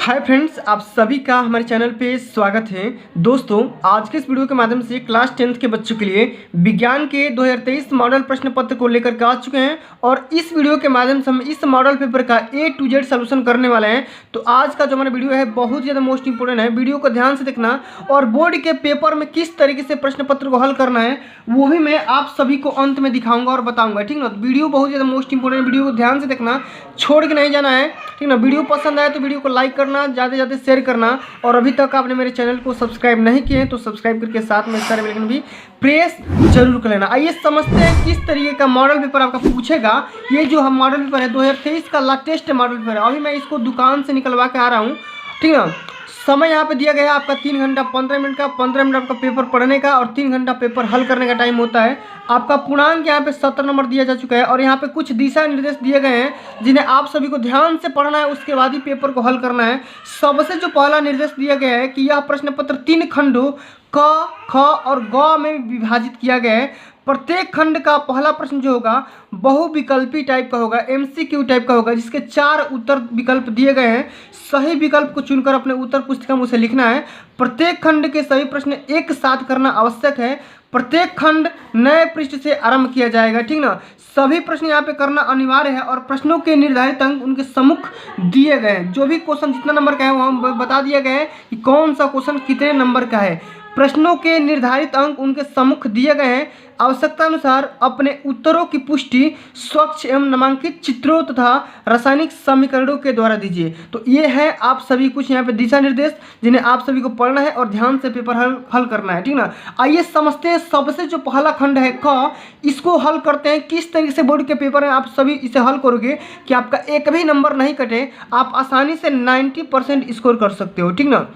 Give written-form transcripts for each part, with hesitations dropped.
Hi friends, आप सभी का हमारे चैनल पे स्वागत है। दोस्तों, आज के इस वीडियो के माध्यम से क्लास 10th के बच्चों के लिए विज्ञान के 2023 मॉडल प्रश्न पत्र को लेकर के आ चुके हैं और इस वीडियो के माध्यम से हम इस मॉडल पेपर का A to Z सॉल्यूशन करने वाले हैं। तो आज का जो हमारा वीडियो है बहुत ज़्यादा मोस्ट इंपोर्टेंट है। वीडियो को ध्यान से देखना और बोर्ड के पेपर में किस तरीके से प्रश्न पत्र को हल करना है वो भी मैं आप सभी को अंत में दिखाऊंगा और बताऊंगा, ठीक ना। वीडियो बहुत ज़्यादा मोस्ट इंपोर्टेंट, वीडियो को ध्यान से देखना, छोड़ के नहीं जाना है, ठीक ना। वीडियो पसंद आए तो वीडियो को लाइक करना, ज़्यादा से ज़्यादा शेयर करना और अभी तक आपने मेरे चैनल को सब्सक्राइब नहीं किए हैं तो सब्सक्राइब करके साथ में सारे बेल भी प्रेस जरूर कर लेना। आइए समझते हैं किस तरीके का मॉडल पेपर आपका पूछेगा। ये जो हम मॉडल पेपर है 2023 का लेटेस्ट मॉडल पेपर है। अभी मैं इसको दुकान से निकलवा के आ रहा हूँ, ठीक है। समय यहाँ पे दिया गया है आपका 3 घंटा 15 मिनट का। 15 मिनट आपका पेपर पढ़ने का और 3 घंटा पेपर हल करने का टाइम होता है। आपका पूर्णांक यहाँ पे 70 नंबर दिया जा चुका है और यहाँ पे कुछ दिशा निर्देश दिए गए हैं जिन्हें आप सभी को ध्यान से पढ़ना है, उसके बाद ही पेपर को हल करना है। सबसे जो पहला निर्देश दिया गया है कि यह प्रश्न पत्र 3 खंडों क, ख और ग में विभाजित किया गया है। प्रत्येक खंड का पहला प्रश्न जो होगा बहुविकल्पी टाइप का होगा, MCQ टाइप का होगा, जिसके 4 उत्तर विकल्प दिए गए हैं। सही विकल्प को चुनकर अपने उत्तर पुस्तिका में उसे लिखना है। प्रत्येक खंड के सभी प्रश्न एक साथ करना आवश्यक है। प्रत्येक खंड नए पृष्ठ से आरंभ किया जाएगा, ठीक ना। सभी प्रश्न यहाँ पे करना अनिवार्य है और प्रश्नों के निर्धारित अंक उनके सम्मुख दिए गए हैं। जो भी क्वेश्चन जितना नंबर का है वो हम बता दिया गया है कि कौन सा क्वेश्चन कितने नंबर का है। प्रश्नों के निर्धारित अंक उनके सम्मुख दिए गए हैं। आवश्यकता अनुसार अपने उत्तरों की पुष्टि स्वच्छ एवं नामांकित चित्रों तथा रासायनिक समीकरणों के द्वारा दीजिए। तो ये है आप सभी कुछ यहाँ पे दिशा निर्देश जिन्हें आप सभी को पढ़ना है और ध्यान से पेपर हल करना है, ठीक ना। आइए समझते हैं सबसे जो पहला खंड है क, इसको हल करते हैं। किस तरीके से बोर्ड के पेपर में आप सभी इसे हल करोगे कि आपका एक भी नंबर नहीं कटे, आप आसानी से 90% स्कोर कर सकते हो, ठीक ना।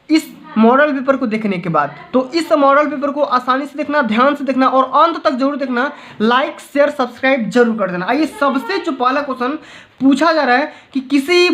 इस मॉडल पेपर को देखने के बाद तो इस मॉडल पेपर को आसानी से देखना, ध्यान से देखना और अंत तक जरूर देखना। लाइक शेयर सब्सक्राइब जरूर कर देना। आइए सबसे जो पहला क्वेश्चन पूछा जा रहा है कि किसी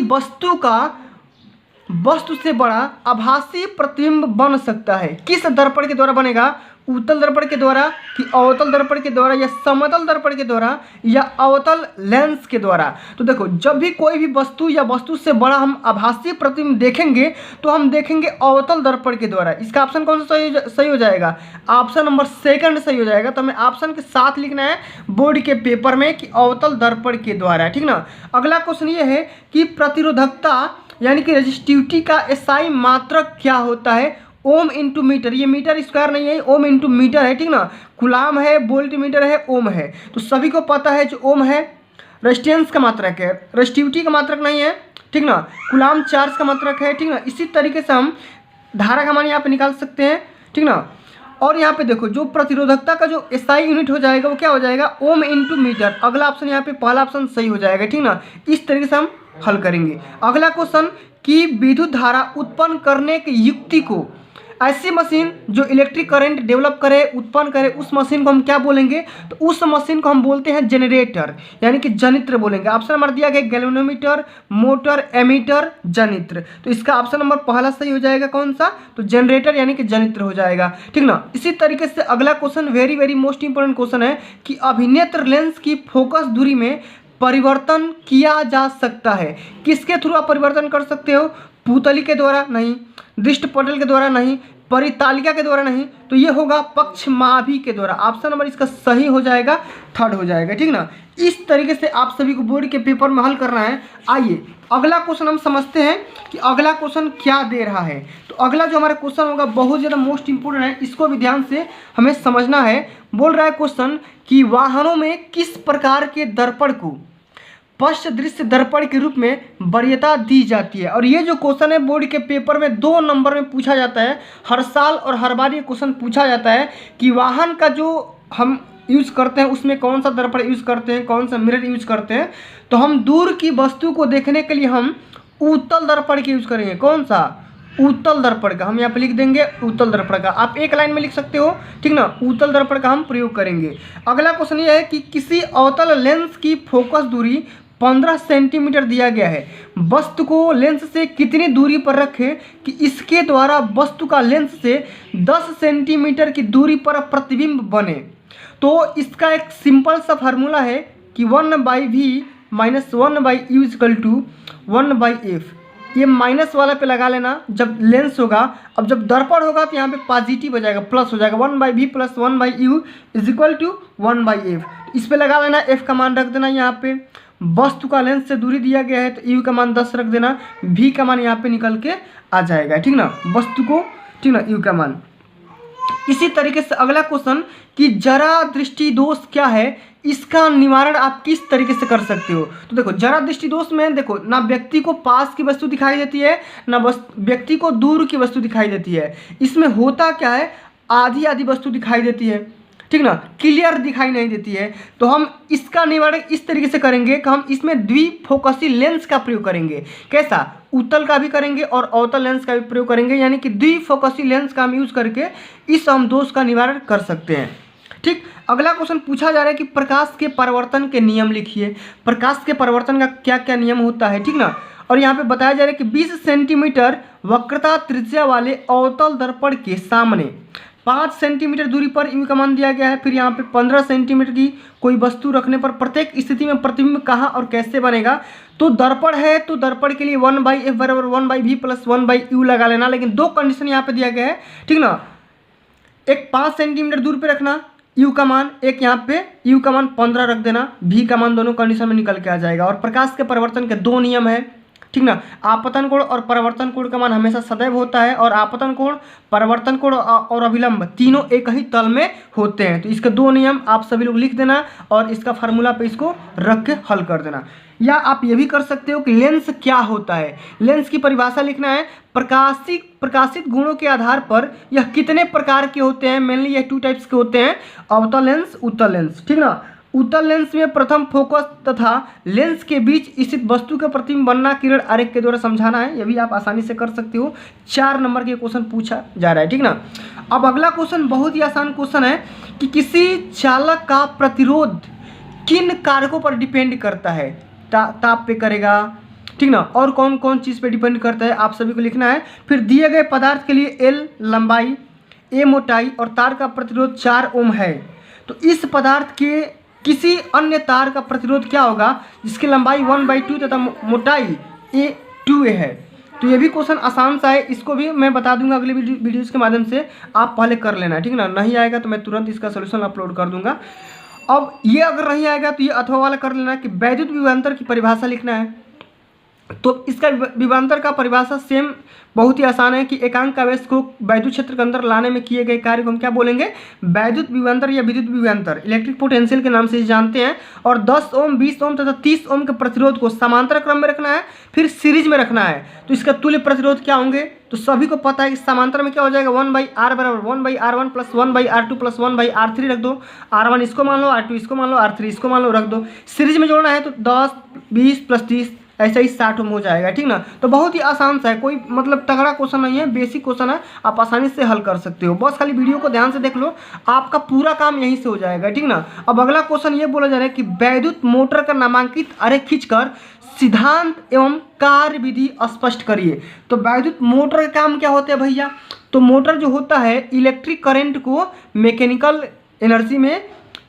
वस्तु से बड़ा आभासी प्रतिबिंब बन सकता है, किस दर्पण के द्वारा बनेगा? उत्तल दर्पण के द्वारा कि अवतल दर्पण के द्वारा या समतल दर्पण के द्वारा या अवतल लेंस के द्वारा? तो देखो, जब भी कोई भी वस्तु या वस्तु से बड़ा हम आभासी प्रतिबिंब देखेंगे तो हम देखेंगे अवतल दर्पण के द्वारा। इसका ऑप्शन कौन सा सही हो जाएगा? ऑप्शन नंबर सेकंड सही हो जाएगा। तो हमें ऑप्शन के साथ लिखना है बोर्ड के पेपर में कि अवतल दर्पण के द्वारा, ठीक ना। अगला क्वेश्चन ये है कि प्रतिरोधकता यानी कि रेजिस्टिविटी का SI मात्रक क्या होता है? Ohm into metre. ये मीटर स्क्वायर नहीं है, ओम इंटू मीटर है, ठीक ना। कुलाम है, वोल्ट मीटर है, ओम है। तो सभी को पता है जो ओम है रेजिस्टेंस का मात्रक है, रेजिस्टिविटी का मात्रक नहीं है, ठीक ना। कुलाम चार्ज का मात्रक है, ठीक ना। इसी तरीके से हम धारा का मान यहाँ पे निकाल सकते हैं, ठीक ना। और यहाँ पे देखो, जो प्रतिरोधकता का जो SI यूनिट हो जाएगा वो क्या हो जाएगा? Ohm into metre. अगला ऑप्शन यहाँ पे पहला ऑप्शन सही हो जाएगा, ठीक ना। इस तरीके से हम हल करेंगे। अगला क्वेश्चन कि विद्युत धारा उत्पन्न करने की युक्ति को, ऐसी मशीन जो इलेक्ट्रिक करंट डेवलप करे, उत्पन्न करे, उस मशीन को हम क्या बोलेंगे? तो उस मशीन को हम बोलते हैं जनरेटर यानी कि जनित्र बोलेंगे। ऑप्शन नंबर दिया गया गैल्वेनोमीटर, मोटर, एमीटर, जनित्र। तो इसका ऑप्शन नंबर पहला सही हो जाएगा कौन सा? तो जनरेटर यानी कि जनित्र हो जाएगा, ठीक ना। इसी तरीके से अगला question very most important question है कि अभिनेत्र लेंस की फोकस दूरी में परिवर्तन किया जा सकता है। किसके थ्रू आप परिवर्तन कर सकते हो? पुतली के द्वारा नहीं, दृष्टपटल के द्वारा नहीं, परितालिका के द्वारा नहीं, तो ये होगा पक्षमाभि के द्वारा। ऑप्शन नंबर इसका सही हो जाएगा, थर्ड हो जाएगा, ठीक ना। इस तरीके से आप सभी को बोर्ड के पेपर में हल करना है। आइए अगला क्वेश्चन हम समझते हैं कि अगला क्वेश्चन क्या दे रहा है। तो अगला जो हमारा क्वेश्चन होगा बहुत ज़्यादा मोस्ट इंपोर्टेंट है, इसको भी ध्यान से हमें समझना है। बोल रहा है क्वेश्चन कि वाहनों में किस प्रकार के दर्पण को पश्च दृश्य दर्पण के रूप में वरीयता दी जाती है। और ये जो क्वेश्चन है बोर्ड के पेपर में 2 नंबर में पूछा जाता है। हर साल और हर बार ये क्वेश्चन पूछा जाता है कि वाहन का जो हम यूज़ करते हैं उसमें कौन सा दर्पण यूज़ करते हैं, कौन सा मिरर यूज़ करते हैं। तो हम दूर की वस्तु को देखने के लिए हम उत्तल दर्पण के यूज़ करेंगे। कौन सा? उत्तल दर्पण का। हम यहाँ पे लिख देंगे उत्तल दर्पण का, आप एक लाइन में लिख सकते हो, ठीक ना। उत्तल दर्पण का हम प्रयोग करेंगे। अगला क्वेश्चन ये है कि किसी अवतल लेंस की फोकस दूरी 15 सेंटीमीटर दिया गया है। वस्तु को लेंस से कितनी दूरी पर रखें कि इसके द्वारा वस्तु का लेंस से 10 सेंटीमीटर की दूरी पर प्रतिबिंब बने? तो इसका एक सिंपल सा फार्मूला है कि 1/v - 1/u = 1/f। ये माइनस वाला पे लगा लेना जब लेंस होगा। अब जब दर्पण होगा तो यहाँ पे पॉजिटिव हो जाएगा, प्लस हो जाएगा, 1/v plus 1/u is equal to 1/f। इस पे लगा लेना, f का मान रख देना यहाँ पे। वस्तु का लेंस से दूरी दिया गया है तो u का मान 10 रख देना, v का मान यहाँ पे निकल के आ जाएगा, ठीक ना, वस्तु को, ठीक ना, u का मान। इसी तरीके से अगला क्वेश्चन कि जरा दृष्टि दोष क्या है, इसका निवारण आप किस तरीके से कर सकते हो। तो देखो जरा दृष्टि दोष में देखो ना व्यक्ति को पास की वस्तु दिखाई देती है ना व्यक्ति को दूर की वस्तु दिखाई देती है। इसमें होता क्या है, आधी आधी वस्तु दिखाई देती है, ठीक ना, क्लियर दिखाई नहीं देती है। तो हम इसका निवारण इस तरीके से करेंगे कि हम इसमें द्विफोकसी लेंस का प्रयोग करेंगे। कैसा, उत्तल का भी करेंगे और अवतल लेंस का भी प्रयोग करेंगे, यानी कि द्विफोकसी लेंस का हम यूज करके इस हम दोष का निवारण कर सकते हैं। ठीक, अगला क्वेश्चन पूछा जा रहा है कि प्रकाश के परिवर्तन के नियम लिखिए। प्रकाश के परिवर्तन का क्या क्या नियम होता है, ठीक ना। और यहाँ पे बताया जा रहा है कि 20 सेंटीमीटर वक्रता त्रिज्या वाले अवतल दर्पण के सामने 5 सेंटीमीटर दूरी पर u का मान दिया गया है। फिर यहाँ पे 15 सेंटीमीटर की कोई वस्तु रखने पर प्रत्येक स्थिति में प्रतिबिंब कहाँ और कैसे बनेगा। तो दर्पण है तो दर्पण के लिए 1/f बराबर 1/v प्लस 1/u लगा लेना, लेकिन दो कंडीशन यहाँ पे दिया गया है, ठीक ना। एक 5 सेंटीमीटर दूर पे रखना u का मान, एक यहाँ पे u का मान 15 रख देना, v का मान दोनों कंडीशन में निकल के आ जाएगा। और प्रकाश के परिवर्तन के दो नियम है, ठीक ना, आपतन कोण और परावर्तन कोण का मान हमेशा सदैव होता है, और आपतन कोण, परावर्तन कोण और अभिलंब तीनों एक ही तल में होते हैं। तो इसके दो नियम आप सभी लोग लिख देना और इसका फार्मूला पे इसको रख के हल कर देना। या आप ये भी कर सकते हो कि लेंस क्या होता है, लेंस की परिभाषा लिखना है। प्रकाशित गुणों के आधार पर यह कितने प्रकार के होते हैं, मेनली यह 2 टाइप्स के होते हैं, अवतल लेंस, उत्तल लेंस, ठीक ना। उत्तल लेंस में प्रथम फोकस तथा लेंस के बीच स्थित वस्तु के प्रतिबिंब बनना किरण आरेख के द्वारा समझाना है। यह भी आप आसानी से कर सकते हो, 4 नंबर के क्वेश्चन पूछा जा रहा है, ठीक ना। अब अगला क्वेश्चन बहुत ही आसान क्वेश्चन है कि किसी चालक का प्रतिरोध किन कारकों पर डिपेंड करता है, ताप पे करेगा, ठीक ना, और कौन कौन चीज़ पे डिपेंड करता है, आप सभी को लिखना है। फिर दिए गए पदार्थ के लिए L लंबाई, A मोटाई और तार का प्रतिरोध 4 ओम है, तो इस पदार्थ के किसी अन्य तार का प्रतिरोध क्या होगा जिसकी लंबाई 1/2 तथा मोटाई A2A है। तो ये भी क्वेश्चन आसान सा है, इसको भी मैं बता दूंगा अगले वीडियोज़ के माध्यम से, आप पहले कर लेना, ठीक ना। नहीं आएगा तो मैं तुरंत इसका सोल्यूशन अपलोड कर दूंगा। अब ये अगर नहीं आएगा तो ये अथवा वाला कर लेना कि वैद्युत विभवांतर की परिभाषा लिखना है। तो इसका विभवांतर का परिभाषा सेम बहुत ही आसान है कि एकांक आवेश को वैद्युत क्षेत्र के अंदर लाने में किए गए कार्य को हम क्या बोलेंगे, वैद्युत विभवांतर या विद्युत विभवांतर, इलेक्ट्रिक पोटेंशियल के नाम से जानते हैं। और 10 ओम, 20 ओम तथा 30 ओम के प्रतिरोध को समांतर क्रम में रखना है, फिर सीरीज में रखना है। तो इसका तुल्य प्रतिरोध क्या होंगे, तो सभी को पता है कि समांतर में क्या हो जाएगा, 1/r बराबर 1/r1 plus 1/r2 plus 1/r3 रख दो, r1 इसको मान लो, r2 इसको मान लो, r3 इसको मान लो, रख दो। सीरीज में जोड़ना है तो 10, 20 प्लस 30 ऐसा ही 60 ओम हो जाएगा, ठीक ना। तो बहुत ही आसान सा है, कोई मतलब तगड़ा क्वेश्चन नहीं है, बेसिक क्वेश्चन है, आप आसानी से हल कर सकते हो। बस खाली वीडियो को ध्यान से देख लो, आपका पूरा काम यहीं से हो जाएगा, ठीक ना। अब अगला क्वेश्चन ये बोला जा रहा है कि वैद्युत मोटर का नामांकित आरेख खींचकर सिद्धांत एवं कार्य विधि स्पष्ट करिए। तो वैद्युत मोटर का काम क्या होता है भैया, तो मोटर जो होता है इलेक्ट्रिक करंट को मैकेनिकल एनर्जी में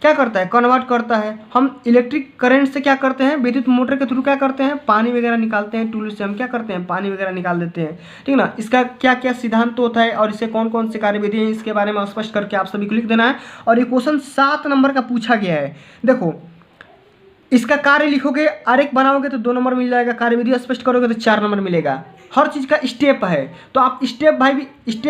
क्या करता है, कन्वर्ट करता है। हम इलेक्ट्रिक करंट से क्या करते हैं, विद्युत मोटर के थ्रू क्या करते हैं, पानी वगैरह निकालते हैं, टूल से हम क्या करते हैं, पानी वगैरह निकाल देते हैं, ठीक ना। इसका क्या क्या सिद्धांत होता है और इससे कौन कौन से कार्यविधि हैं, इसके बारे में स्पष्ट करके आप सभी को लिख देना है। और ये क्वेश्चन 7 नंबर का पूछा गया है। देखो इसका कार्य लिखोगे, आरेख बनाओगे तो 2 नंबर मिल जाएगा, कार्यविधि स्पष्ट करोगे तो 4 नंबर मिलेगा। हर चीज़ का स्टेप है, तो आप स्टेप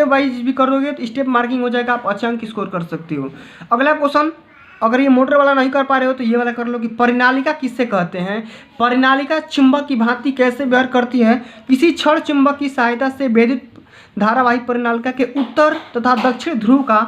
वाइज भी करोगे तो स्टेप मार्किंग हो जाएगा, आप अच्छे अंक स्कोर कर सकते हो। अगला क्वेश्चन, अगर ये मोटर वाला नहीं कर पा रहे हो तो ये वाला कर लो कि परिनालिका किससे कहते हैं। परिनालिका चुंबक की भांति कैसे व्यवहार करती है, किसी क्षण चुंबक की सहायता से विद्युत धारावाही परिनालिका के उत्तर तथा दक्षिण ध्रुव का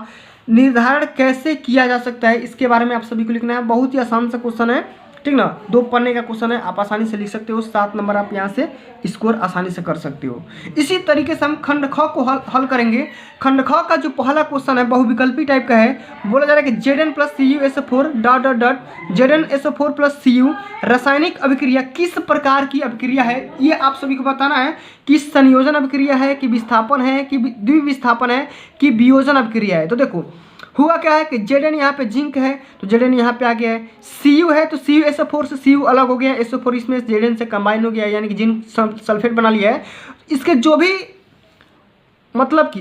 निर्धारण कैसे किया जा सकता है, इसके बारे में आप सभी को लिखना है। बहुत ही आसान सा क्वेश्चन है, ठीक ना, 2 पन्ने का क्वेश्चन है, आप आसानी से लिख सकते हो। 7 नंबर आप यहाँ से स्कोर आसानी से कर सकते हो। इसी तरीके से हम खंड ख को हल करेंगे। खंड ख का जो पहला क्वेश्चन है बहुविकल्पी टाइप का है। बोला जा रहा है कि Zn plus CuSO4 dot dot dot ZnSO4 plus Cu रासायनिक अभिक्रिया किस प्रकार की अभिक्रिया है, ये आप सभी को बताना है कि संयोजन अभिक्रिया है कि विस्थापन है कि द्विविस्थापन है कि वियोजन अभिक्रिया है। तो देखो हुआ क्या है कि Zn यहाँ पे जिंक है तो Zn यहाँ पे आ गया है, Cu है तो CuSO4 से Cu अलग हो गया, SO4 इसमें Zn से कंबाइन हो गया यानी कि जिंक सल्फेट बना लिया है। इसके जो भी मतलब कि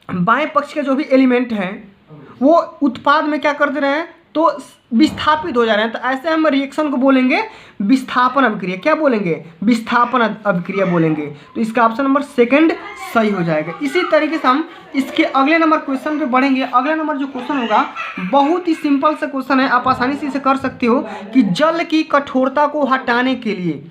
बाएं पक्ष के जो भी एलिमेंट हैं वो उत्पाद में क्या कर दे रहे हैं तो विस्थापित हो जा रहे हैं, तो ऐसे हम रिएक्शन को बोलेंगे विस्थापन अभिक्रिया। क्या बोलेंगे? विस्थापन अभिक्रिया बोलेंगे। तो इसका ऑप्शन नंबर सेकंड सही हो जाएगा। इसी तरीके से हम इसके अगले नंबर क्वेश्चन पे बढ़ेंगे। अगला नंबर जो क्वेश्चन होगा बहुत ही सिंपल सा क्वेश्चन है, आप आसानी से इसे कर सकते हो कि जल की कठोरता को हटाने के लिए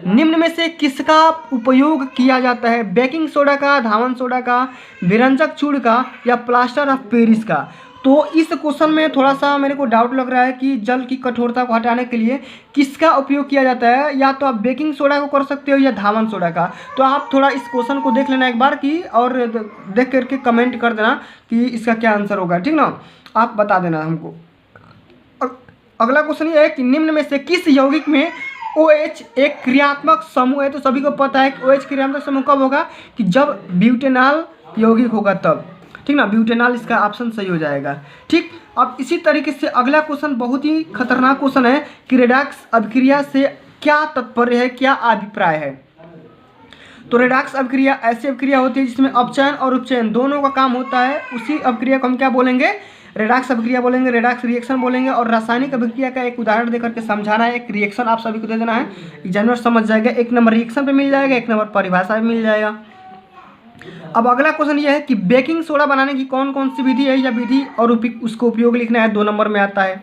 निम्न में से किसका उपयोग किया जाता है? बेकिंग सोडा का, धावन सोडा का, विरंजक चूर्ण का या प्लास्टर ऑफ पेरिस का? तो इस क्वेश्चन में थोड़ा सा मेरे को डाउट लग रहा है कि जल की कठोरता को हटाने के लिए किसका उपयोग किया जाता है। या तो आप बेकिंग सोडा को कर सकते हो या धावन सोडा का। तो आप थोड़ा इस क्वेश्चन को देख लेना एक बार की और देख करके कमेंट कर देना कि इसका क्या आंसर होगा, ठीक ना, आप बता देना हमको। अगला क्वेश्चन ये है कि निम्न में से किस यौगिक में OH एक क्रियात्मक समूह है? तो सभी को पता है कि OH क्रियात्मक समूह कब होगा कि जब ब्यूटेनॉल यौगिक होगा तब, ठीक ना, ब्यूटेनॉल इसका ऑप्शन सही हो जाएगा। ठीक, अब इसी तरीके से अगला क्वेश्चन बहुत ही खतरनाक क्वेश्चन है कि रेडॉक्स अभिक्रिया से क्या तात्पर्य है, क्या अभिप्राय है? तो रेडॉक्स अभिक्रिया ऐसी अभिक्रिया होती है जिसमें अपचयन और उपचयन दोनों का काम होता है। उसी अभिक्रिया को हम क्या बोलेंगे? रेडॉक्स अभिक्रिया बोलेंगे, रेडॉक्स रिएक्शन बोलेंगे। और रासायनिक अभिक्रिया का एक उदाहरण देकर के समझाना है, एक रिएक्शन आप सभी को दे देना है, एग्जामिनर समझ जाएगा। एक नंबर रिएक्शन पे मिल जाएगा, एक नंबर परिभाषा पे मिल जाएगा। अब अगला क्वेश्चन ये है कि बेकिंग सोडा बनाने की कौन कौन सी विधि है या विधि और उसको उपयोग लिखना है, 2 नंबर में आता है,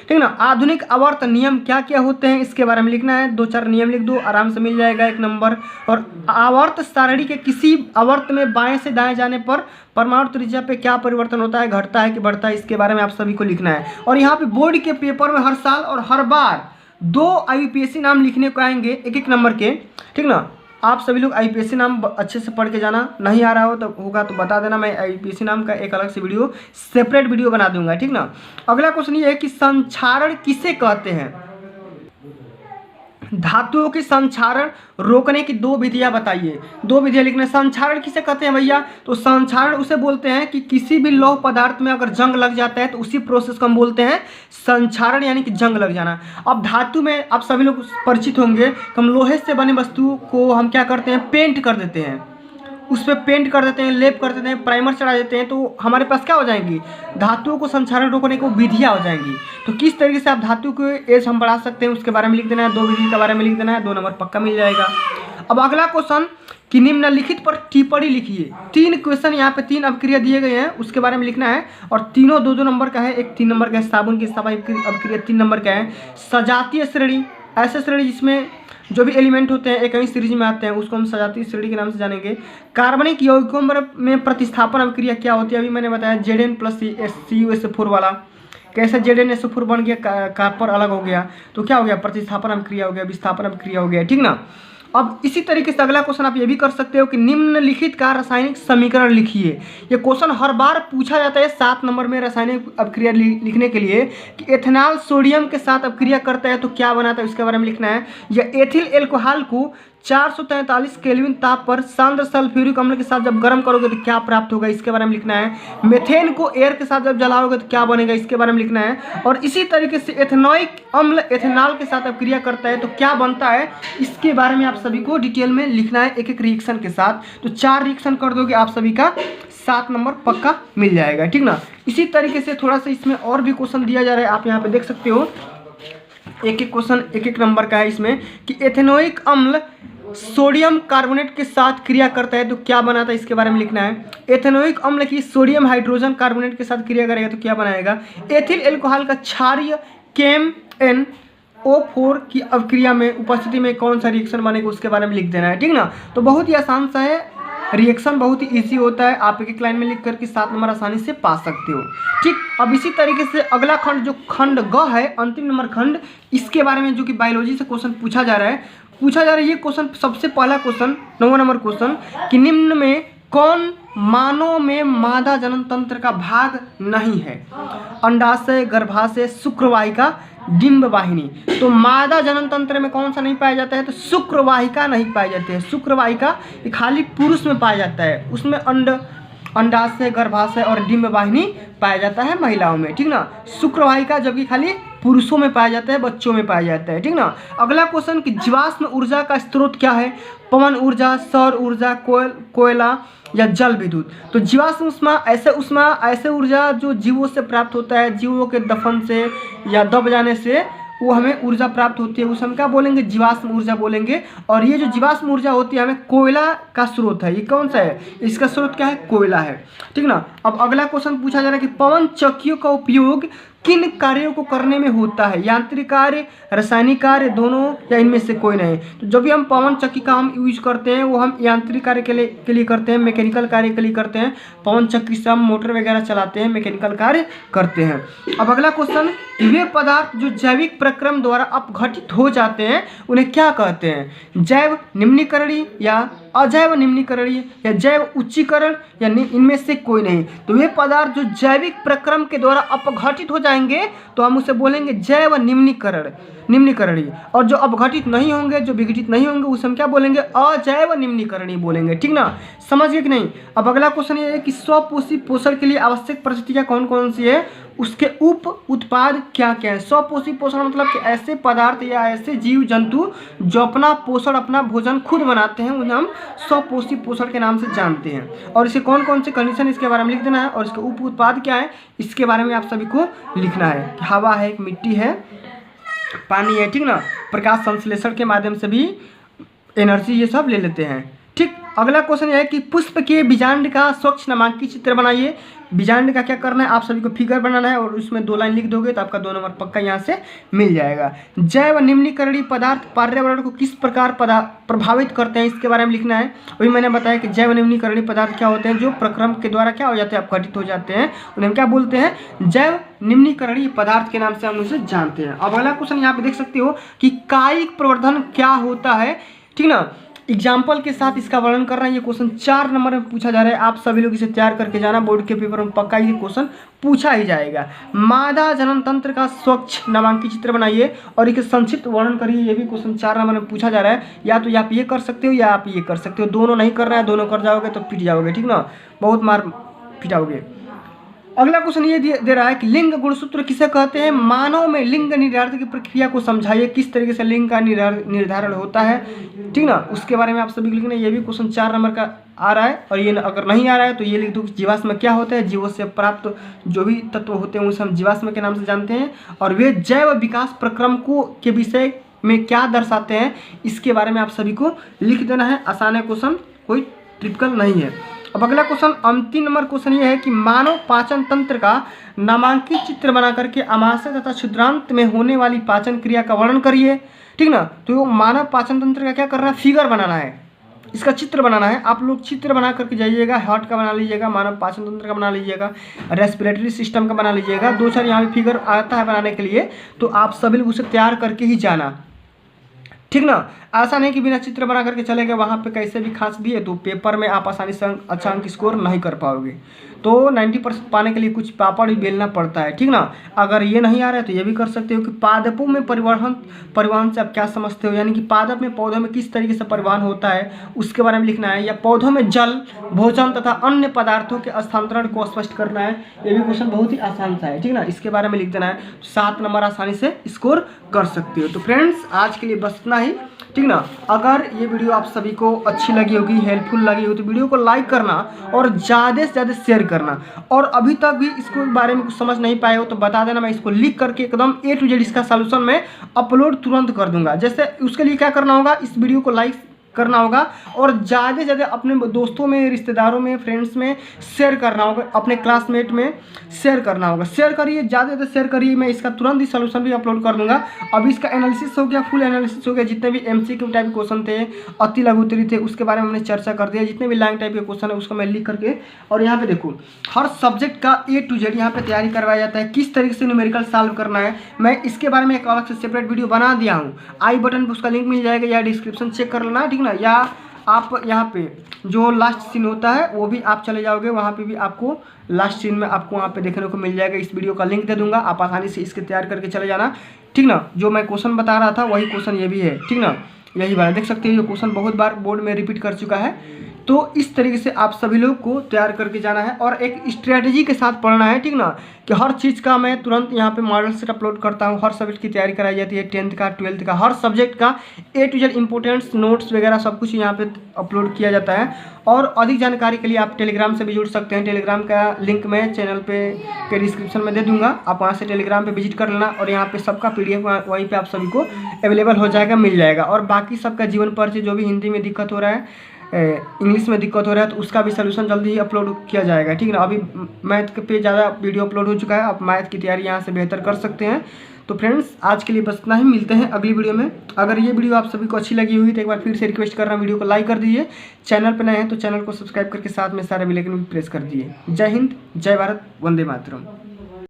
ठीक ना। आधुनिक आवर्त नियम क्या क्या होते हैं इसके बारे में लिखना है, 2-4 नियम लिख दो, आराम से मिल जाएगा 1 नंबर। और आवर्त सारणी के किसी आवर्त में बाएं से दाएं जाने पर परमाणु त्रिज्या पे क्या परिवर्तन होता है, घटता है कि बढ़ता है, इसके बारे में आप सभी को लिखना है। और यहाँ पे बोर्ड के पेपर में हर साल और हर बार 2 IUPAC नाम लिखने को आएंगे 1-1 नंबर के, ठीक ना। आप सभी लोग IUPAC नाम अच्छे से पढ़ के जाना, नहीं आ रहा हो तो होगा तो बता देना, मैं IUPAC नाम का एक अलग से वीडियो सेपरेट वीडियो बना दूंगा, ठीक ना। अगला क्वेश्चन ये है कि संक्षारण किसे कहते हैं? धातुओं की संक्षारण रोकने की 2 विधियां बताइए। 2 विधियां लिखना है। संक्षारण किसे कहते हैं भैया? तो संक्षारण उसे बोलते हैं कि किसी भी लौह पदार्थ में अगर जंग लग जाता है तो उसी प्रोसेस को हम बोलते हैं संक्षारण, यानी कि जंग लग जाना। अब धातु में आप सभी लोग परिचित होंगे कि हम लोहे से बने वस्तु को हम क्या करते हैं, पेंट कर देते हैं, उस पर पेंट कर देते हैं, लेप कर देते हैं, प्राइमर चढ़ा देते हैं, तो हमारे पास क्या हो जाएंगी, धातुओं को संक्षारण रोकने को विधियाँ हो जाएंगी। तो किस तरीके से आप धातु को एज हम बढ़ा सकते हैं उसके बारे में लिख देना है, 2 विधि के बारे में लिख देना है, 2 नंबर पक्का मिल जाएगा। अब अगला क्वेश्चन कि निम्नलिखित पर टिप्पणी लिखिए। 3 क्वेश्चन यहाँ पे 3 अभिक्रिया दिए गए हैं, उसके बारे में लिखना है और तीनों 2-2 नंबर का है। एक 3 नंबर का है, साबुन की सफाई अभिक्रिया 3 नंबर का है। सजातीय श्रेणी, ऐसे श्रेणी जिसमें जो भी एलिमेंट होते हैं एक ही सीरीज में आते हैं, उसको हम सजातीय श्रेणी के नाम से जानेंगे। कार्बनिक यौगिकों में प्रतिस्थापन अभिक्रिया क्या होती है? अभी मैंने बताया Zn प्लस CuSO4 वाला, कैसे ZnSO4 बन गया, कॉपर अलग हो गया, तो क्या हो गया, प्रतिस्थापन अभिक्रिया हो गया, विस्थापन अभिक्रिया हो गया, ठीक ना। अब इसी तरीके से अगला क्वेश्चन आप ये भी कर सकते हो कि निम्नलिखित का रासायनिक समीकरण लिखिए। ये क्वेश्चन हर बार पूछा जाता है 7 नंबर में रासायनिक अभिक्रिया लिखने के लिए कि एथेनॉल सोडियम के साथ अभिक्रिया करता है तो क्या बनाता है, इसके बारे में लिखना है। या एथिल एल्कोहल को 443 केल्विन ताप पर सांद्र सल्फ्यूरिक अम्ल के साथ जब गर्म करोगे तो क्या प्राप्त होगा, इसके बारे में लिखना है। मेथेन को एयर के साथ जब जलाओगे तो क्या बनेगा, इसके बारे में लिखना है। और इसी तरीके से एथेनोइक अम्ल एथेनॉल के साथ अभिक्रिया करता है तो क्या बनता है, इसके बारे में आप सभी को डिटेल में लिखना है, एक रिएक्शन के साथ। तो 4 रिएक्शन कर दोगे आप सभी का 7 नंबर पक्का मिल जाएगा, ठीक ना। इसी तरीके से थोड़ा सा इसमें और भी क्वेश्चन दिया जा रहा है, आप यहाँ पे देख सकते हो। एक क्वेश्चन 1-1 नंबर का है इसमें कि एथेनोइक अम्ल सोडियम कार्बोनेट के साथ क्रिया करता है तो क्या बनाता है, इसके बारे में लिखना है। एथेनोइक अम्ल की सोडियम हाइड्रोजन कार्बोनेट के साथ क्रिया करेगा तो क्या बनाएगा। एथिल एल्कोहल का क्षारीय KMnO4 की अभिक्रिया में उपस्थिति में कौन सा रिएक्शन बनेगा, उसके बारे में लिख देना है, ठीक ना। तो बहुत ही आसान सा है, रिएक्शन बहुत ही ईजी होता है, आप एक लाइन में लिख करके 7 नंबर आसानी से पा सकते हो, ठीक। अब इसी तरीके से अगला खंड जो खंड ग है, अंतिम नंबर खंड, इसके बारे में जो कि बायोलॉजी से क्वेश्चन पूछा जा रहा है ये क्वेश्चन सबसे पहला क्वेश्चन 9वां नंबर क्वेश्चन कि निम्न में कौन मानव में मादा जनन तंत्र का भाग नहीं है। अंडाशय, गर्भाशय, शुक्रवाहिका, डिंब वाहिनी। तो मादा जनन तंत्र में कौन सा नहीं पाया जाता है, तो शुक्रवाहिका नहीं पाई जाती है। शुक्रवाहिका खाली पुरुष में पाया जाता है, उसमें अंडाशय, गर्भाशय और डिंब वाहिनी पाया जाता है महिलाओं में, ठीक ना। शुक्रवाहिका जबकि खाली पुरुषों में पाया जाता है, बच्चों में पाया जाता है, ठीक ना। अगला क्वेश्चन कि जीवाश्म ऊर्जा का स्रोत क्या है? पवन ऊर्जा, सौर ऊर्जा, कोयला या जल विद्युत। तो जीवाश्म उष्मा ऐसे ऊर्जा जो जीवों से प्राप्त होता है, जीवों के दफन से या दब जाने से वो हमें ऊर्जा प्राप्त होती है, उसे हम क्या बोलेंगे? जीवाश्म ऊर्जा बोलेंगे। और ये जो जीवाश्म ऊर्जा होती है हमें कोयला का स्रोत है। ये कौन सा है? इसका स्रोत क्या है? कोयला है, ठीक ना। अब अगला क्वेश्चन पूछा जा रहा है कि पवन चक्कियों का उपयोग किन कार्यों को करने में होता है? यांत्रिक कार्य, रासायनिक कार्य, दोनों या इनमें से कोई नहीं। तो जब भी हम पवन चक्की का हम यूज करते हैं वो हम यांत्रिक कार्य के लिए करते हैं, मैकेनिकल कार्य के लिए करते हैं। पवन चक्की से हम मोटर वगैरह चलाते हैं, मैकेनिकल कार्य करते हैं। अब अगला क्वेश्चन, वे पदार्थ जो जैविक प्रक्रम द्वारा अपघटित हो जाते हैं उन्हें क्या कहते हैं? जैव निम्नीकरणीय या अजैव निम्नीकरणीय या जैव उच्चीकरण या इनमें से कोई नहीं। तो वे पदार्थ जो जैविक प्रक्रम के द्वारा अपघटित हो जाएंगे तो हम उसे बोलेंगे जैव निम्नीकरणीय, और जो अपघटित नहीं होंगे, जो विघटित नहीं होंगे, उसे हम क्या बोलेंगे? अजैव निम्नीकरणीय बोलेंगे, ठीक ना। समझ गए कि नहीं? अब अगला क्वेश्चन ये है कि स्वपोषी पोषण के लिए आवश्यक परिस्थितियां कौन कौन सी है, उसके उप उत्पाद क्या क्या है? स्वपोषी पोषण मतलब कि ऐसे पदार्थ या ऐसे जीव जंतु जो अपना पोषण, अपना भोजन खुद बनाते हैं, उन्हें हम स्वपोषी पोषण के नाम से जानते हैं। और इसे कौन कौन से कंडीशन, इसके बारे में लिख देना है। और इसके उप उत्पाद क्या है इसके बारे में आप सभी को लिखना है। हवा है, मिट्टी है, पानी है, ठीक ना। प्रकाश संश्लेषण के माध्यम से भी एनर्जी ये सब ले लेते हैं, ठीक। अगला क्वेश्चन यह है कि पुष्प के बीजांड का स्वच्छ नामांकित चित्र बनाइए। बीजांड का क्या करना है? आप सभी को फिगर बनाना है और उसमें 2 लाइन लिख दोगे तो आपका 2 नंबर पक्का यहाँ से मिल जाएगा। जैव निम्नीकरणीय पदार्थ पर्यावरण को किस प्रकार प्रभावित करते हैं, इसके बारे में लिखना है। अभी मैंने बताया कि जैव निम्नीकरणीय पदार्थ क्या होते हैं? जो प्रक्रम के द्वारा क्या हो जाते हैं? अपघटित हो जाते हैं, उन्हें हम क्या बोलते हैं? जैव निम्नीकरणीय पदार्थ के नाम से हम उसे जानते हैं। अब अगला क्वेश्चन यहाँ पे देख सकते हो कि कायिक प्रवर्धन क्या होता है, ठीक ना। एग्जाम्पल के साथ इसका वर्णन कर रहे हैं। ये क्वेश्चन 4 नंबर में पूछा जा रहा है। आप सभी लोग इसे तैयार करके जाना, बोर्ड के पेपर में पक्का ये क्वेश्चन पूछा ही जाएगा। मादा जनन तंत्र का स्वच्छ नामांकित चित्र बनाइए और इसके संक्षिप्त वर्णन करिए। ये भी क्वेश्चन 4 नंबर में पूछा जा रहा है। या तो आप ये कर सकते हो या आप ये कर सकते हो, दोनों नहीं कर रहा है। दोनों कर जाओगे तो पिट जाओगे, ठीक ना, बहुत मार पिटाओगे। अगला क्वेश्चन ये दे रहा है कि लिंग गुणसूत्र किसे कहते हैं? मानव में लिंग निर्धारण की प्रक्रिया को समझाइए। किस तरीके से लिंग का निर्धारण होता है, ठीक ना, उसके बारे में आप सभी को लिखना है। ये भी क्वेश्चन 4 नंबर का आ रहा है। और ये अगर नहीं आ रहा है तो ये लिख दो कि जीवाश्म क्या होता है? जीवों से प्राप्त जो भी तत्व होते हैं उसे हम जीवाश्म के नाम से जानते हैं। और वे जैव विकास प्रक्रम को के विषय में क्या दर्शाते हैं, इसके बारे में आप सभी को लिख देना है। आसान है क्वेश्चन, कोई ट्रिपिकल नहीं है। अब अगला क्वेश्चन, अंतिम नंबर क्वेश्चन ये है कि मानव पाचन तंत्र का नामांकित चित्र बना करके आमाशय तथा क्षुद्रांत में होने वाली पाचन क्रिया का वर्णन करिए, ठीक ना। तो मानव पाचन तंत्र का क्या करना है? फिगर बनाना है, इसका चित्र बनाना है। आप लोग चित्र बना करके जाइएगा। हार्ट का बना लीजिएगा, मानव पाचन तंत्र का बना लीजिएगा, रेस्पिरेटरी सिस्टम का बना लीजिएगा। 2-4 यहाँ पे फिगर आता है बनाने के लिए, तो आप सभी लोग उसे तैयार करके ही जाना, ठीक ना। ऐसा नहीं कि बिना चित्र बना करके चले गए, वहाँ पे कैसे भी खांच दिए तो पेपर में आप आसानी से अच्छा अंक स्कोर नहीं कर पाओगे। तो 90% पाने के लिए कुछ पापड़ भी बेलना पड़ता है, ठीक ना। अगर ये नहीं आ रहा है तो ये भी कर सकते हो कि पादपों में परिवहन से आप क्या समझते हो, यानी कि पादप में, पौधों में किस तरीके से परिवहन होता है उसके बारे में लिखना है। या पौधों में जल, भोजन तथा अन्य पदार्थों के स्थानांतरण को स्पष्ट करना है। ये भी क्वेश्चन बहुत ही आसान सा है, ठीक ना, इसके बारे में लिख देना है। 7 नंबर आसानी से स्कोर कर सकते हो। तो फ्रेंड्स आज के लिए बस इतना ही, ठीक ना। अगर ये वीडियो आप सभी को अच्छी लगी होगी, हेल्पफुल लगी हो, तो वीडियो को लाइक करना और ज़्यादा से ज़्यादा शेयर करना। और अभी तक भी इसको बारे में कुछ समझ नहीं पाए हो तो बता देना, मैं इसको लिख करके एकदम A to Z इसका सलूशन मैं अपलोड तुरंत कर दूंगा। जैसे उसके लिए क्या करना होगा, इस वीडियो को लाइक करना होगा और ज़्यादा से ज़्यादा अपने दोस्तों में, रिश्तेदारों में, फ्रेंड्स में शेयर करना होगा, अपने क्लासमेट में शेयर करना होगा। शेयर करिए, ज़्यादा से ज़्यादा शेयर करिए। मैं इसका तुरंत ही सलूशन भी अपलोड कर दूंगा। अभी इसका एनालिसिस हो गया, फुल एनालिसिस हो गया। जितने भी MCQ टाइप के क्वेश्चन थे, अति लघु उत्तरी थे, उसके बारे में हमने चर्चा कर दिया। जितने भी लाइन टाइप के क्वेश्चन है उसको मैं लिख करके, और यहाँ पे देखो हर सब्जेक्ट का A to Z यहाँ पे तैयारी करवाया जाता है। किस तरीके से न्यूमेरिकल सॉल्व करना है, मैं इसके बारे में एक अलग से सेपरेट वीडियो बना दिया हूँ। आई बटन पर उसका लिंक मिल जाएगा या डिस्क्रिप्शन चेक कर लेना, ठीक ना। या आप यहाँ पे जो लास्ट सीन होता है वो भी आप चले जाओगे, वहाँ पे भी आपको लास्ट सीन में आपको वहाँ पे देखने को मिल जाएगा। इस वीडियो का लिंक दे दूंगा, आप आसानी से इसके तैयार करके चले जाना, ठीक ना। जो मैं क्वेश्चन बता रहा था वही क्वेश्चन ये भी है, ठीक ना। यही वाला देख सकते हैं, ये क्वेश्चन बहुत बार बोर्ड में रिपीट कर चुका है। तो इस तरीके से आप सभी लोग को तैयार करके जाना है और एक स्ट्रेटजी के साथ पढ़ना है, ठीक ना, कि हर चीज़ का मैं तुरंत यहाँ पे मॉडल सेट अपलोड करता हूँ। हर सब्जेक्ट की तैयारी कराई जाती है, 10th का 12th का, हर सब्जेक्ट का A to Z importance notes वगैरह सब कुछ यहाँ पे अपलोड किया जाता है। और अधिक जानकारी के लिए आप टेलीग्राम से भी जुड़ सकते हैं। टेलीग्राम का लिंक मैं चैनल के डिस्क्रिप्शन में दे दूंगा, आप वहाँ से टेलीग्राम पे विजिट कर लेना और यहाँ पे सबका PDF वहीं पे आप सभी को अवेलेबल हो जाएगा, मिल जाएगा। और बाकी सबका जीवन परिचय जो भी हिंदी में दिक्कत हो रहा है, इंग्लिश में दिक्कत हो रहा है, तो उसका भी सोल्यूशन जल्दी ही अपलोड किया जाएगा, ठीक ना। अभी मैथ पे ज़्यादा वीडियो अपलोड हो चुका है, आप मैथ की तैयारी यहाँ से बेहतर कर सकते हैं। तो फ्रेंड्स आज के लिए बस इतना ही, मिलते हैं अगली वीडियो में। अगर ये वीडियो आप सभी को अच्छी लगी हुई तो एक बार फिर से रिक्वेस्ट कर रहा हूँ, वीडियो को लाइक कर दीजिए, चैनल पर नए हैं तो चैनल को सब्सक्राइब करके साथ में सारे बेल आइकन भी प्रेस कर दीजिए। जय हिंद, जय भारत, वंदे मातरम।